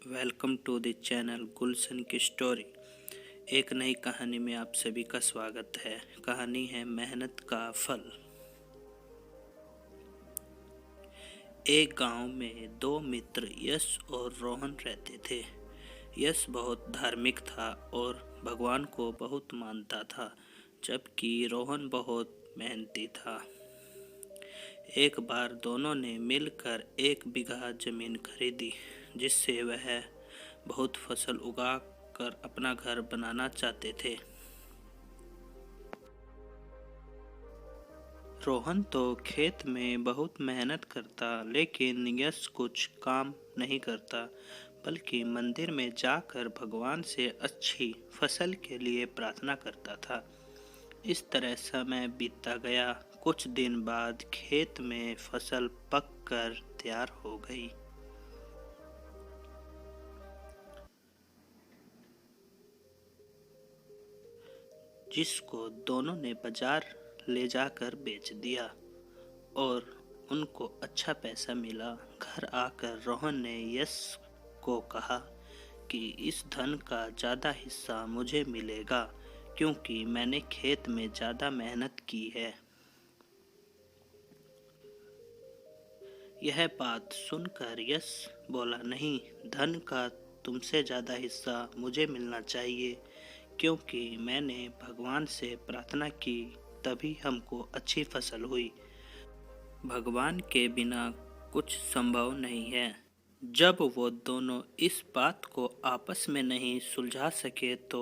Welcome to the channel गुलशन की story. एक नई कहानी में आप सभी का स्वागत है। कहानी है मेहनत का फल। एक गांव में दो मित्र यश और रोहन रहते थे। यश बहुत धार्मिक था और भगवान को बहुत मानता था, जबकि रोहन बहुत मेहनती था। एक बार दोनों ने मिलकर 1 बीघा जमीन खरीदी, जिससे वह बहुत फसल उगा कर अपना घर बनाना चाहते थे। रोहन तो खेत में बहुत मेहनत करता, लेकिन यश कुछ काम नहीं करता, बल्कि मंदिर में जाकर भगवान से अच्छी फसल के लिए प्रार्थना करता था। इस तरह समय बीतता गया। कुछ दिन बाद खेत में फसल पक कर तैयार हो गई। जिसको दोनों ने बाजार ले जाकर बेच दिया और उनको अच्छा पैसा मिला। घर आकर रोहन ने यश को कहा कि इस धन का ज़्यादा हिस्सा मुझे मिलेगा, क्योंकि मैंने खेत में ज़्यादा मेहनत की है। यह बात सुनकर यश बोला, नहीं, धन का तुमसे ज़्यादा हिस्सा मुझे मिलना चाहिए, क्योंकि मैंने भगवान से प्रार्थना की, तभी हमको अच्छी फसल हुई। भगवान के बिना कुछ संभव नहीं है। जब वो दोनों इस बात को आपस में नहीं सुलझा सके तो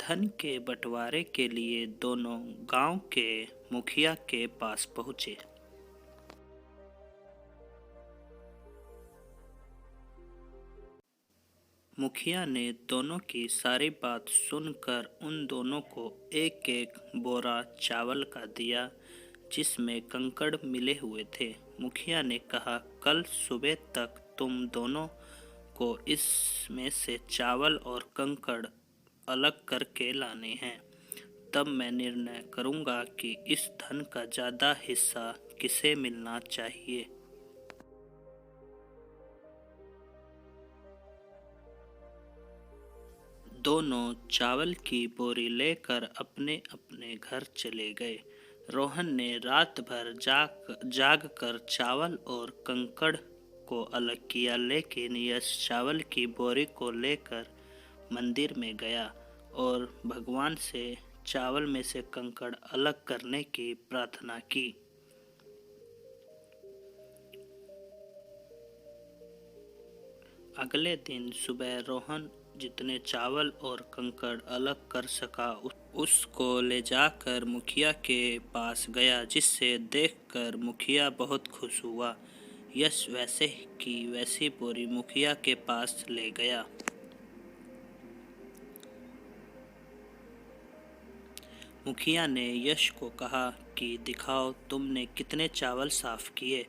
धन के बंटवारे के लिए दोनों गांव के मुखिया के पास पहुंचे। मुखिया ने दोनों की सारी बात सुनकर उन दोनों को एक एक बोरा चावल का दिया, जिसमें कंकड़ मिले हुए थे। मुखिया ने कहा, कल सुबह तक तुम दोनों को इसमें से चावल और कंकड़ अलग करके लाने हैं। तब मैं निर्णय करूंगा कि इस धन का ज़्यादा हिस्सा किसे मिलना चाहिए। दोनों चावल की बोरी लेकर अपने अपने घर चले गए। रोहन ने रात भर जाग कर चावल और कंकड़ को अलग किया, लेकिन यश चावल की बोरी को लेकर मंदिर में गया और भगवान से चावल में से कंकड़ अलग करने की प्रार्थना की। अगले दिन सुबह रोहन जितने चावल और कंकड़ अलग कर सका उसको ले जाकर मुखिया के पास गया, जिससे देखकर मुखिया बहुत खुश हुआ। यश वैसे की वैसी बोरी मुखिया के पास ले गया। मुखिया ने यश को कहा कि दिखाओ तुमने कितने चावल साफ किए।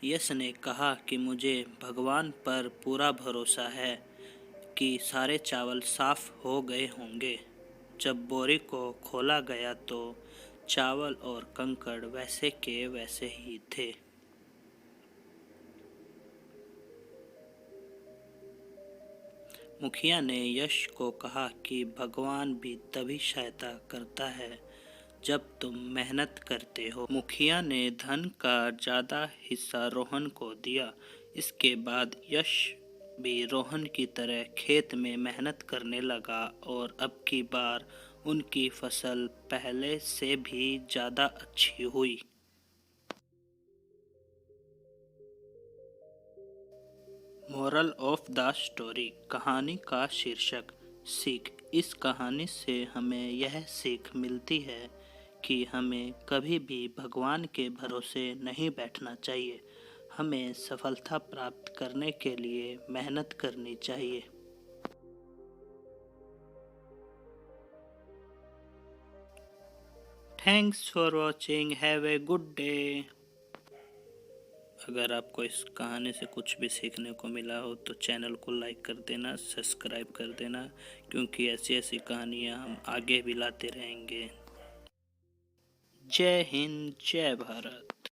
यश ने कहा कि मुझे भगवान पर पूरा भरोसा है कि सारे चावल साफ हो गए होंगे। जब बोरी को खोला गया तो चावल और कंकड़ वैसे के वैसे ही थे। मुखिया ने यश को कहा कि भगवान भी तभी सहायता करता है जब तुम मेहनत करते हो। मुखिया ने धन का ज़्यादा हिस्सा रोहन को दिया। इसके बाद यश भी रोहन की तरह खेत में मेहनत करने लगा और अब की बार उनकी फसल पहले से भी ज़्यादा अच्छी हुई। मोरल ऑफ द स्टोरी, कहानी का शीर्षक सीख। इस कहानी से हमें यह सीख मिलती है कि हमें कभी भी भगवान के भरोसे नहीं बैठना चाहिए। हमें सफलता प्राप्त करने के लिए मेहनत करनी चाहिए। Thanks for watching, have a good day. अगर आपको इस कहानी से कुछ भी सीखने को मिला हो तो चैनल को लाइक कर देना, सब्सक्राइब कर देना, क्योंकि ऐसी ऐसी कहानियाँ हम आगे भी लाते रहेंगे। जय हिंद, जय भारत।